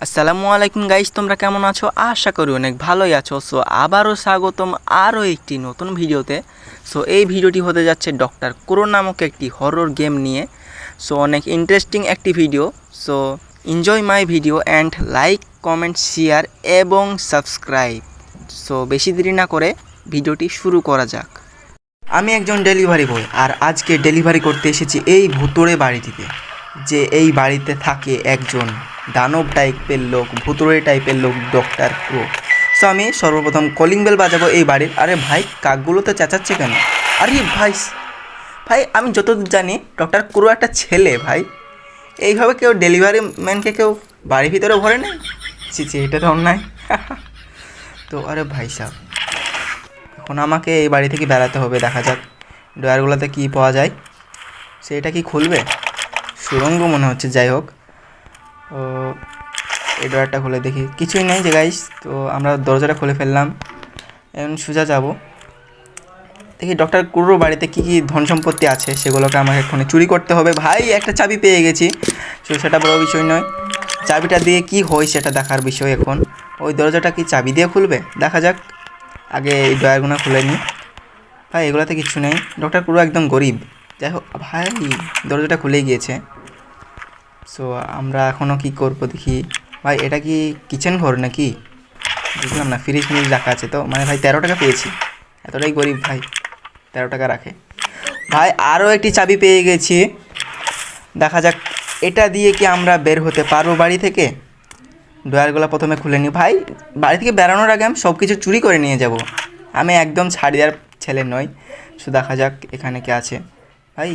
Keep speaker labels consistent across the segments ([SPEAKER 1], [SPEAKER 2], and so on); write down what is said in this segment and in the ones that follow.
[SPEAKER 1] আসসালামু আলাইকুম গাইস, তোমরা কেমন আছো? আশা করি অনেক ভালোই আছো। সো আবারও স্বাগতম আরও একটি নতুন ভিডিওতে। সো এই ভিডিওটি হতে যাচ্ছে ডক্টর ক্রো নামক একটি হরর গেম নিয়ে। সো অনেক ইন্টারেস্টিং একটি video. So enjoy my video and like, comment, share এবং সাবস্ক্রাইব। সো বেশি দেরি না করে ভিডিওটি শুরু করা যাক। আমি একজন ডেলিভারি বয় আর আজকে ডেলিভারি করতে এসেছি এই ভুতুড়ে বাড়িটিতে। যে এই বাড়িতে থাকে একজন দানব টাইপের লোক, ভুতুড়ে টাইপের লোক, ডক্টর ক্রো। সো আমি সর্বপ্রথম কলিং বেল বাজাবো এই বাড়ির। আরে ভাই, কাকগুলো তো চেঁচাচ্ছে কেন? আরে ভাই ভাই আমি যতদূর জানি ডক্টর ক্রো একটা ছেলে ভাই। এইভাবে কেউ ডেলিভারি ম্যানকে কেউ বাড়ির ভিতরে ভরে নেয়? ছি ছি, এটা তো অন্যায়। তো আরে ভাই সাহেব, এখন আমাকে এই বাড়ি থেকে বেড়াতে হবে। দেখা যাক ডয়ারগুলোতে কী পাওয়া যায়। সেটা কি খুলবে? সুড়ঙ্গ মনে হচ্ছে। যাই হোক, ও এই ডয়ারটা খুলে দেখি, কিছুই নেই যে গাইস। তো আমরা দরজাটা খুলে ফেললাম। এখন সোজা যাব, দেখি ডক্টর ক্রোর বাড়িতে কী কী ধন সম্পত্তি আছে সেগুলোকে আমাকে এক্ষুনি চুরি করতে হবে। ভাই একটা চাবি পেয়ে গেছি, তো সেটা বড় বিষয় নয়। চাবিটা দিয়ে কি হয় সেটা দেখার বিষয় এখন। ওই দরজাটা কি চাবি দিয়ে খুলবে? দেখা যাক। আগে এই ডয়ারগুলো খুলে নিই। ভাই এগুলোতে কিচ্ছু নেই, ডক্টর ক্রো একদম গরিব। যাই হোক ভাই, দরজাটা খুলেই গিয়েছে। সো আমরা এখনও কী করবো দেখি। ভাই এটা কি কিচেন ঘর নাকি? বুঝলাম না। ফ্রিজ মিজ রাখা আছে তো, মানে ভাই 13 টাকা পেয়েছি। এতটাই গরিব ভাই, 13 টাকা রাখে। ভাই আরও একটি চাবি পেয়ে গেছি। দেখা যাক এটা দিয়ে কি আমরা বের হতে পারবো বাড়ি থেকে। ডয়ারগুলো প্রথমে খুলে নিই। ভাই বাড়ি থেকে বেরোনোর আগে আমি সব কিছু চুরি করে নিয়ে যাব। আমি একদম ছাড় দেওয়ার ছেলে নই। সো দেখা যাক এখানে কে আছে। ভাই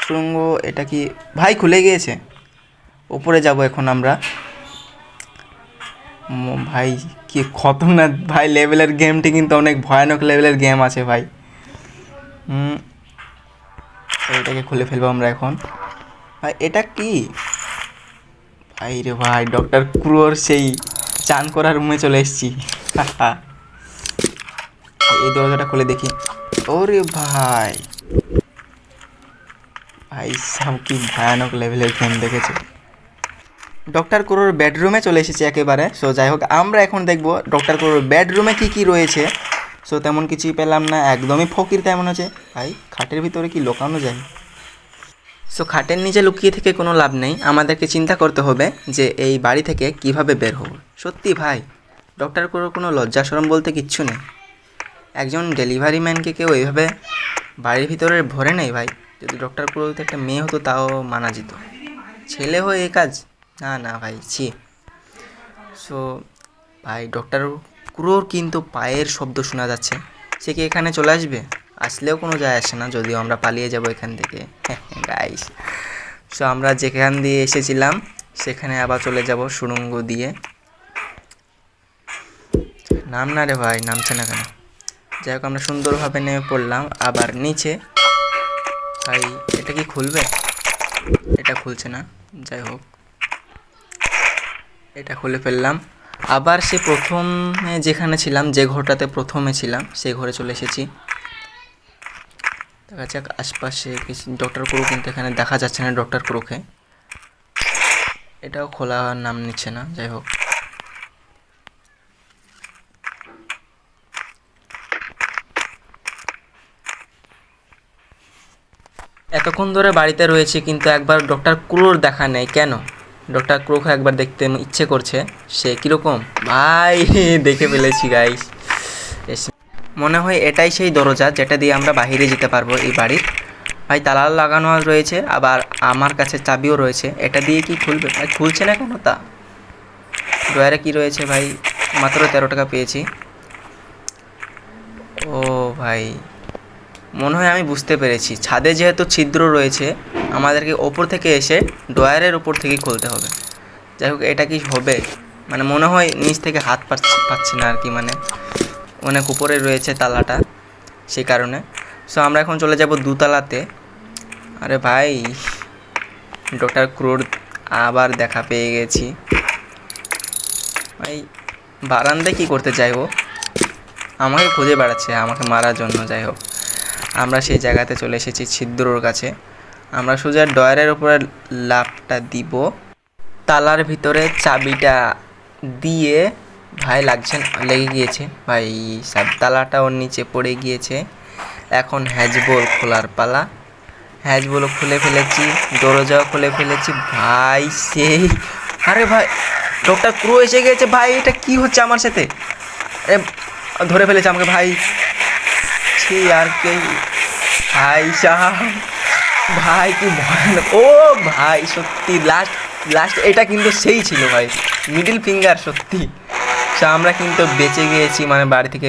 [SPEAKER 1] সুড়ঙ্গ, এটা কি? ভাই খুলে গিয়েছে। উপরে যাব এখন আমরা। ভাই কি খতরনাক ভাই লেভেলের গেমটি, কিন্তু অনেক ভয়ানক লেভেলের গেম আছে ভাই। এটাকে খুলে ফেলবো আমরা এখন। ভাই এটা কি? ভাই রে ভাই, ডক্টর ক্রোর সেই চান করার রুমে চলে এসেছি। এই দরজাটা খুলে দেখি। ওরে ভাই, ভাই সব কি ভয়ানক লেভেলের গেম দেখেছে। ডক্টর ক্রোর বেডরুমে চলে এসেছি একেবারে। সো যাই হোক, আমরা এখন দেখব ডক্টর ক্রোর বেডরুমে কী কী রয়েছে। সো তেমন কিছুই পেলাম না, একদমই ফকির তেমন আছে। ভাই খাটের ভিতরে কি লুকানো যায়? সো খাটের নিচে লুকিয়ে থেকে কোনো লাভ নেই, আমাদেরকে চিন্তা করতে হবে যে এই বাড়ি থেকে কিভাবে বের হব। সত্যি ভাই, ডক্টর ক্রোর কোনো লজ্জা শরম বলতে কিচ্ছু নেই। একজন ডেলিভারি ম্যানকে কেউ এইভাবে বাড়ির ভিতরে ভরে নেই ভাই। যদি ডক্টর ক্রোতে একটা মেয়ে হতো তাও মানা যেত, ছেলে হয়ে এই কাজ? না না ভাই, ছি। সো ভাই ডক্টর ক্রোর কিন্তু পায়ের শব্দ শোনা যাচ্ছে। সে কি এখানে চলে আসবে? আসলেও কোনো যায় আসে না, যদিও আমরা পালিয়ে যাব এখান থেকে গাইস। সো আমরা যেখান দিয়ে এসেছিলাম সেখানে আবার চলে যাব সুড়ঙ্গ দিয়ে। নাম না রে ভাই, নামছে না কেন? যাই হোক, আমরা সুন্দরভাবে নেমে পড়লাম আবার নিচে। ভাই এটা কি খুলবে? এটা খুলছে না। যাই হোক, এটা খুলে ফেললাম। আবার সে প্রথমে যেখানে ছিলাম, যে ঘরটাতে প্রথমে ছিলাম সেই ঘরে চলে এসেছি। দেখা যাক আশপাশে কিছু। ডক্টর ক্রো কিন্তু এখানে দেখা যাচ্ছে না, ডক্টর ক্রোকে। এটাও খোলা নাম নিচ্ছে না। যাই হোক, এতক্ষণ ধরে বাড়িতে রয়েছে কিন্তু একবার ডক্টর ক্রোর দেখা নেই কেন? ডক্টর ক্রোকে একবার দেখতে ইচ্ছে করছে। সে কীরকম ভাই দেখে ফেলেছি গাইস। মনে হয় এটাই সেই দরজা যেটা দিয়ে আমরা বাইরে যেতে পারবো এই বাড়ির। ভাই তালা লাগানো রয়েছে, আবার আমার কাছে চাবিও রয়েছে। এটা দিয়ে কি খুলবে? ভাই খুলছে না কেন তা? ডয়ারে কি রয়েছে ভাই? মাত্র 13 টাকা পেয়েছি। ও ভাই, মনে হয় আমি বুঝতে পেরেছি। ছাদে যেহেতু ছিদ্র রয়েছে, আমাদেরকে ওপর থেকে এসে ডয়ারের ওপর থেকে খুলতে হবে। যাই হোক, এটা কি হবে? মানে মনে হয় নিচ থেকে হাত পাচ্ছি না আর কি, মানে অনেক উপরে রয়েছে তালাটা, সেই কারণে। সো আমরা এখন চলে যাব দোতলাতে। আরে ভাই, ডক্টর ক্রোর আবার দেখা পেয়ে গেছি। ভাই বারান্দায় কী করতে চাইবো? আমাকে খুঁজে বেড়াচ্ছে আমাকে মারার জন্য। যাই হোক, আমরা সেই জায়গাতে চলে এসেছি ছিদ্রর কাছে। আমরা সোজা ডয়ারের উপরে লাফটা দিব। তালার ভিতরে চাবিটা দিয়ে ভাই লেগে গিয়েছে ভাই, সব তালাটা ওর নিচে পড়ে গিয়েছে। এখন হ্যাজবোল খোলার পালা। হ্যাজবোলও খুলে ফেলেছি, দরজাও খুলে ফেলেছি ভাই। সেই আরে ভাই ডক্টর ক্রো এসে গেছে ভাই, এটা কি হচ্ছে আমার সাথে? আরে ধরে ফেলেছে আমাকে ভাই। ছি আর কে ভাই সাহেব, ভাই কি ভয়ানক! ও ভাই সত্যি লাস্ট এটা কিন্তু সেই ছিল ভাই, মিডল ফিঙ্গার সত্যি। আমরা কিন্তু বেঁচে গিয়েছি, মানে বাড়ি থেকে